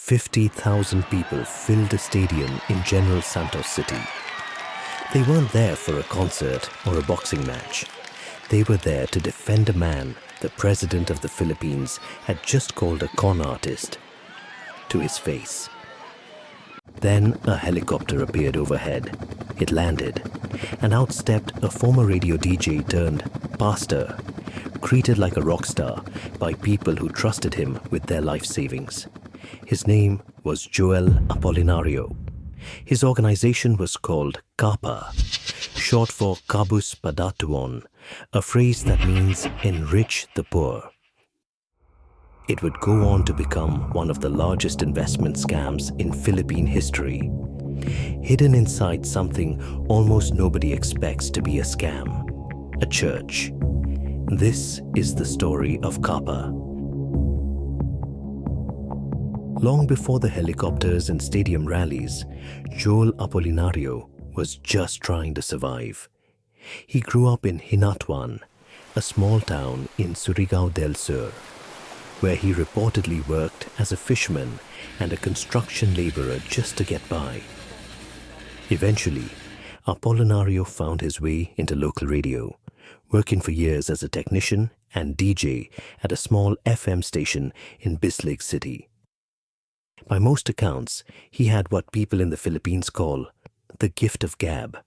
50,000 people filled a stadium in General Santos City. They weren't there for a concert or a boxing match. They were there to defend a man the President of the Philippines had just called a con artist to his face. Then a helicopter appeared overhead. It landed, and out stepped a former radio DJ turned pastor, treated like a rock star by people who trusted him with their life savings. His name was Joel Apolinario. His organization was called Kapa, short for Kabus Padatuon, a phrase that means enrich the poor. It would go on to become one of the largest investment scams in Philippine history. Hidden inside something almost nobody expects to be a scam, a church. This is the story of Kapa. Long before the helicopters and stadium rallies, Joel Apolinario was just trying to survive. He grew up in Hinatuan, a small town in Surigao del Sur, where he reportedly worked as a fisherman and a construction laborer just to get by. Eventually, Apolinario found his way into local radio, working for years as a technician and DJ at a small FM station in Bislig City. By most accounts, he had what people in the Philippines call the gift of gab,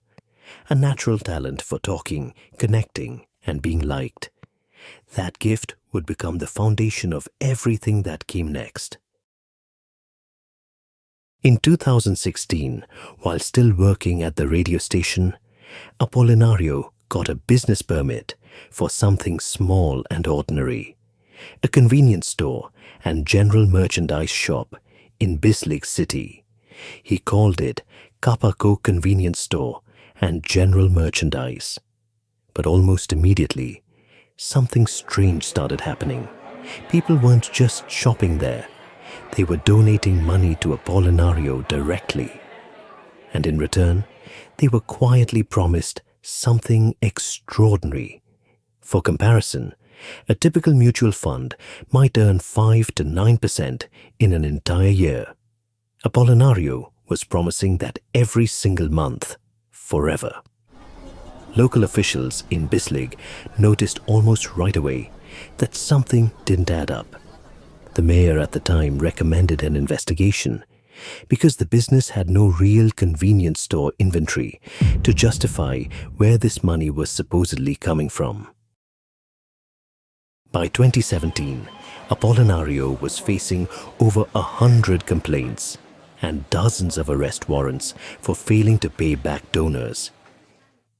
a natural talent for talking, connecting, and being liked. That gift would become the foundation of everything that came next. In 2016, while still working at the radio station, Apolinario got a business permit for something small and ordinary, a convenience store and general merchandise shop in Bislig City. He called it Kapa Convenience Store and General Merchandise. But almost immediately, something strange started happening. People weren't just shopping there. They were donating money to Apolinario directly. And in return, they were quietly promised something extraordinary. For comparison, a typical mutual fund might earn 5 to 9% in an entire year. Apolinario was promising that every single month, forever. Local officials in Bislig noticed almost right away that something didn't add up. The mayor at the time recommended an investigation because the business had no real convenience store inventory to justify where this money was supposedly coming from. By 2017, Apolinario was facing over 100 complaints and dozens of arrest warrants for failing to pay back donors.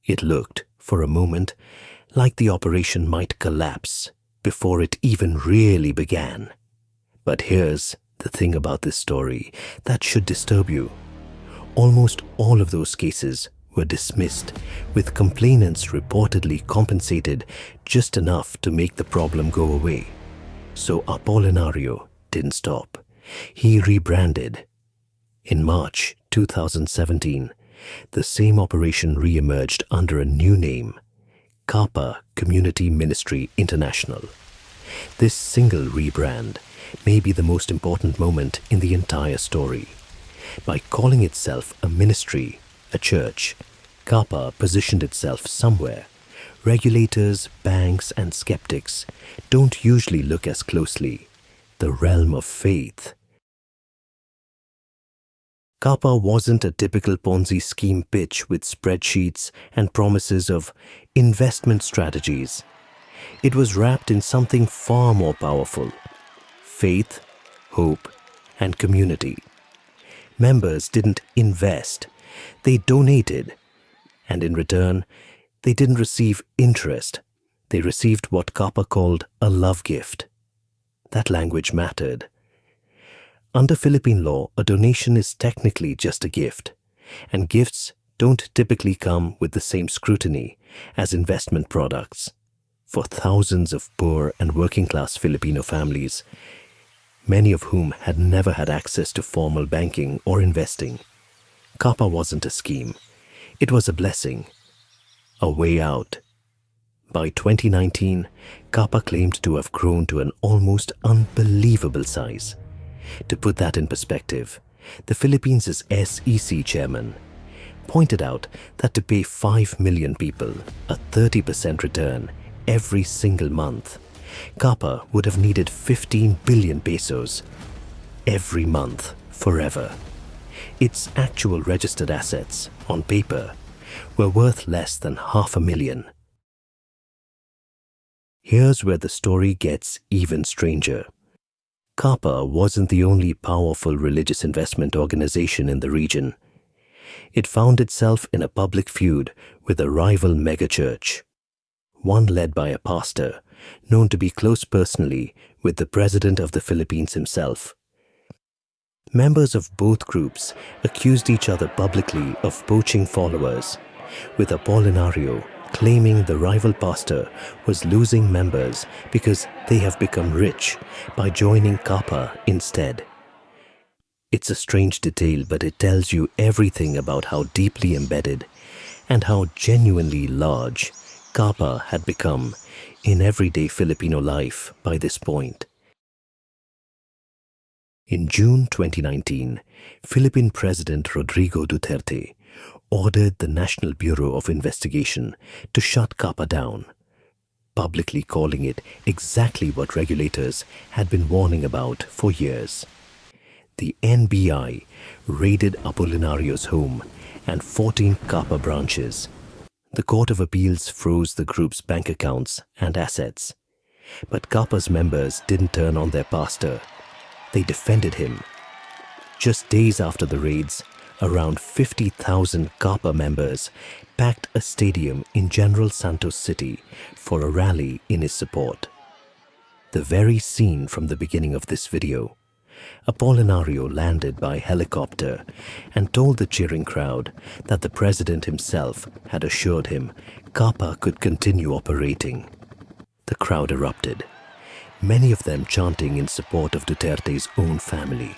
It looked, for a moment, like the operation might collapse before it even really began. But here's the thing about this story that should disturb you. Almost all of those cases were dismissed, with complainants reportedly compensated just enough to make the problem go away. So Apolinario didn't stop. He rebranded. In March 2017, the same operation re-emerged under a new name, Kapa Community Ministry International. This single rebrand may be the most important moment in the entire story. By calling itself a ministry, a church, Kapa positioned itself somewhere regulators, banks, and skeptics don't usually look as closely: the realm of faith. Kapa wasn't a typical Ponzi scheme pitch with spreadsheets and promises of investment strategies. It was wrapped in something far more powerful: faith, hope, and community. Members didn't invest, they donated. And in return, they didn't receive interest. They received what Kapa called a love gift. That language mattered. Under Philippine law, a donation is technically just a gift, and gifts don't typically come with the same scrutiny as investment products. For thousands of poor and working-class Filipino families, many of whom had never had access to formal banking or investing, Kapa wasn't a scheme. It was a blessing, a way out. By 2019, Kapa claimed to have grown to an almost unbelievable size. To put that in perspective, the Philippines' SEC chairman pointed out that to pay 5 million people a 30% return every single month, Kapa would have needed 15 billion pesos every month forever. Its actual registered assets, on paper, were worth less than $500,000. Here's where the story gets even stranger. Kapa wasn't the only powerful religious investment organization in the region. It found itself in a public feud with a rival megachurch, one led by a pastor known to be close personally with the President of the Philippines himself. Members of both groups accused each other publicly of poaching followers, with Apolinario claiming the rival pastor was losing members because they have become rich by joining Kapa instead. It's a strange detail, but it tells you everything about how deeply embedded and how genuinely large Kapa had become in everyday Filipino life by this point. In June 2019, Philippine President Rodrigo Duterte ordered the National Bureau of Investigation to shut Kapa down, publicly calling it exactly what regulators had been warning about for years. The NBI raided Apolinario's home and 14 Kapa branches. The Court of Appeals froze the group's bank accounts and assets. But Kapa's members didn't turn on their pastor. They defended him. Just days after the raids, around 50,000 Kapa members packed a stadium in General Santos City for a rally in his support. The very scene from the beginning of this video. Apolinario landed by helicopter and told the cheering crowd that the president himself had assured him Kapa could continue operating. The crowd erupted, many of them chanting in support of Duterte's own family.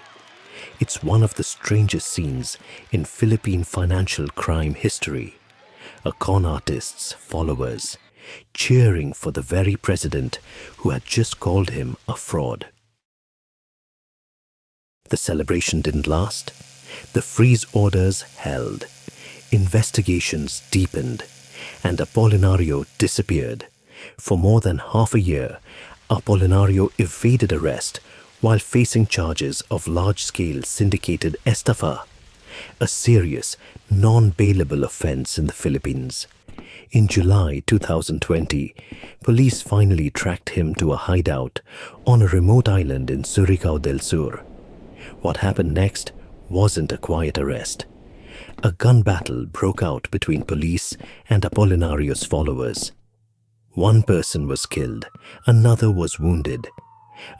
It's one of the strangest scenes in Philippine financial crime history. A con artist's followers cheering for the very president who had just called him a fraud. The celebration didn't last. The freeze orders held. Investigations deepened, and Apolinario disappeared. For more than half a year, Apolinario evaded arrest while facing charges of large-scale syndicated estafa, a serious, non-bailable offense in the Philippines. In July 2020, police finally tracked him to a hideout on a remote island in Surigao del Sur. What happened next wasn't a quiet arrest. A gun battle broke out between police and Apolinario's followers. One person was killed, another was wounded.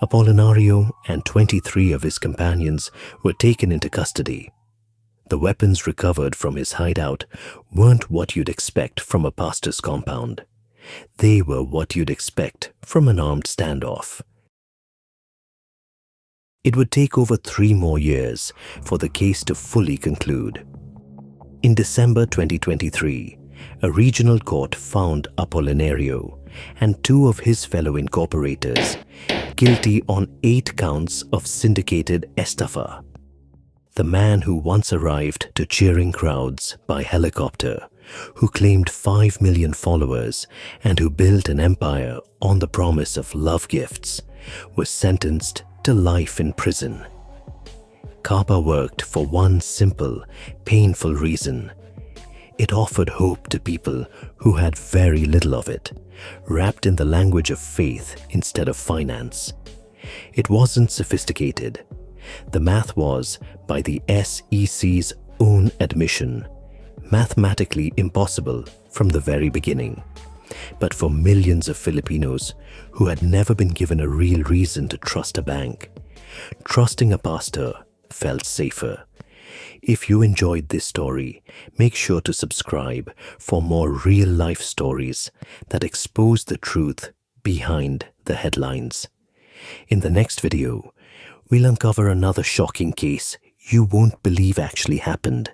Apolinario and 23 of his companions were taken into custody. The weapons recovered from his hideout weren't what you'd expect from a pastor's compound. They were what you'd expect from an armed standoff. It would take over 3 more years for the case to fully conclude. In December 2023, a regional court found Apolinario and 2 of his fellow incorporators guilty on 8 counts of syndicated estafa. The man who once arrived to cheering crowds by helicopter, who claimed 5 million followers and who built an empire on the promise of love gifts, was sentenced to life in prison. Kapa worked for one simple, painful reason. It offered hope to people who had very little of it, wrapped in the language of faith instead of finance. It wasn't sophisticated. The math was, by the SEC's own admission, mathematically impossible from the very beginning. But for millions of Filipinos who had never been given a real reason to trust a bank, trusting a pastor felt safer. If you enjoyed this story, make sure to subscribe for more real-life stories that expose the truth behind the headlines. In the next video, we'll uncover another shocking case you won't believe actually happened.